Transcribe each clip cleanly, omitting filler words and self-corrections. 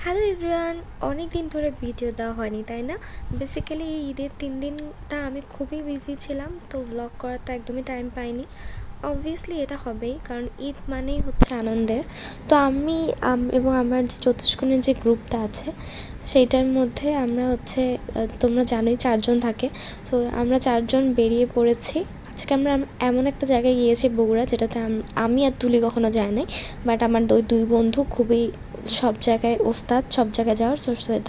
Hello everyone, অনেক দিন ধরে ভিডিও দেওয়া হয়নি তাই না? বেসিক্যালি এই ঈদের 3 দিনটা আমি খুবই বিজি ছিলাম, তো ব্লগ করার তো একদমই টাইম পাইনি। অবভিয়াসলি এটা হবেই, কারণ ঈদ মানেই হচ্ছে আনন্দের। তো আমি এবং আমার যে চতুষ্কোণের যে গ্রুপটা আছে সেইটার মধ্যে আমরা হচ্ছে তোমরা জানোই 4 জন থাকে। তো আমরা 4 জন বেরিয়ে পড়েছি। আজকে আমরা এমন একটা জায়গায় গিয়েছি বগুড়া, যেটাতে আমি আর তুলি কখনো যায় নাই, বাট আমার দুই বন্ধু খুবই সব জায়গায় ওস্তাদ, সব জায়গায় যাওয়ার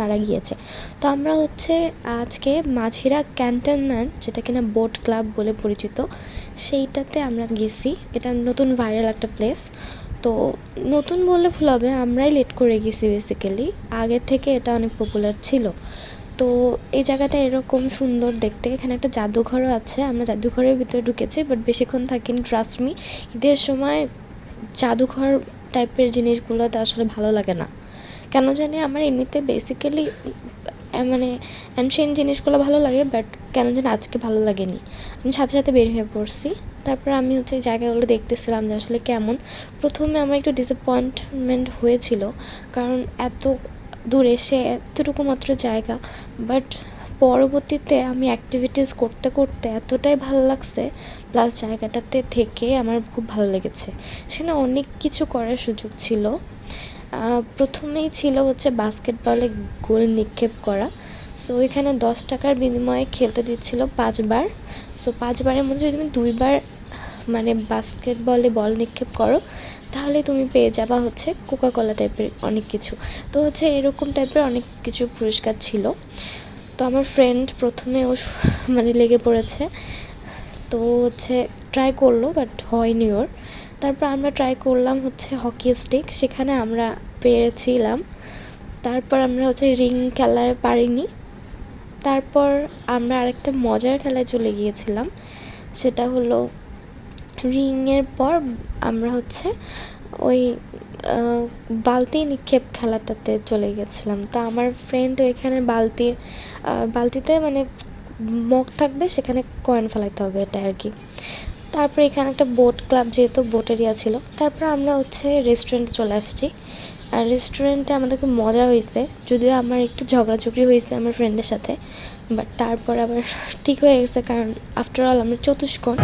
তারা গিয়েছে। তো আমরা হচ্ছে আজকে মাঝিরা ক্যান্টনমেন্ট, যেটা কিনা বোট ক্লাব বলে পরিচিত, সেইটাতে আমরা গেছি। এটা নতুন ভাইরাল একটা প্লেস। তো নতুন বললে ভুল হবে, আমরাই লেট করে গেছি বেসিক্যালি। আগে থেকে এটা অনেক পপুলার ছিল। তো এই জায়গাটা এরকম সুন্দর দেখতে। এখানে একটা জাদুঘরও আছে, আমরা জাদুঘরের ভিতরে ঢুকেছি, বাট বেশিক্ষণ থাকিনি। ট্রাস্ট মি, ঈদের সময় জাদুঘর টাইপের জিনিসগুলোতে আসলে ভালো লাগে না কেন জানি। আমার এমনিতে বেসিক্যালি মানে অ্যানশিয়েন্ট জিনিসগুলো ভালো লাগে, বাট কেন জানি আজকে ভালো লাগেনি। আমি সাথে সাথে বের হয়ে পড়ছি। তারপর আমি হচ্ছে এই জায়গাগুলো দেখতেছিলাম যে আসলে কেমন। প্রথমে আমার একটু ডিসঅ্যাপয়েন্টমেন্ট হয়েছিল, কারণ এত দূর এসে এতটুকু মাত্র জায়গা, বাট পরবর্তীতে আমি অ্যাক্টিভিটিস করতে করতে এতটাই ভালো লাগছে, প্লাস জায়গাটাতে থেকে আমার খুব ভালো লেগেছে। সেখানে অনেক কিছু করার সুযোগ ছিল। প্রথমেই ছিল হচ্ছে বাস্কেটবলে গোল নিক্ষেপ করা। সো এখানে 10 টাকার বিনিময়ে খেলতে দিচ্ছিল 5 বার। সো 5 বারের মধ্যে যদি তুমি 2 বার মানে বাস্কেটবলে বল নিক্ষেপ করো, তাহলে তুমি পেয়ে যাবা হচ্ছে কোকাকোলা টাইপের অনেক কিছু। তো হচ্ছে এরকম টাইপের অনেক কিছু পুরস্কার ছিল। তো আমার ফ্রেন্ড প্রথমে মানে লেগে পড়েছে, তো হচ্ছে ট্রাই করলো, বাট হয়নি ওর। তারপর আমরা ট্রাই করলাম হচ্ছে হকি স্টিক, সেখানে আমরা পেরেছিলাম। তারপর আমরা হচ্ছে রিং খেলায় পারিনি। তারপর আমরা আরেকটা মজার খেলায় চলে গিয়েছিলাম, সেটা হলো রিংয়ের পর আমরা হচ্ছে ওই বালতি নিক্ষেপ খেলাটাতে চলে গেছিলাম। তো আমার ফ্রেন্ড ওইখানে বালতিতে মানে মগ থাকবে, সেখানে কয়েন ফেলাইতে হবে, এটা আর কি। তারপর এখানে একটা বোট ক্লাব, যেহেতু বোট এরিয়া ছিল। তারপর আমরা হচ্ছে রেস্টুরেন্টে চলে আসছি। আর রেস্টুরেন্টে আমাদের খুব মজা হয়েছে, যদিও আমার একটু ঝগড়াঝগড়ি হয়েছে আমার ফ্রেন্ডের সাথে, বাট তারপর আবার ঠিক হয়ে গেছে, কারণ আফটার অল আমরা চতুষ্কোণ।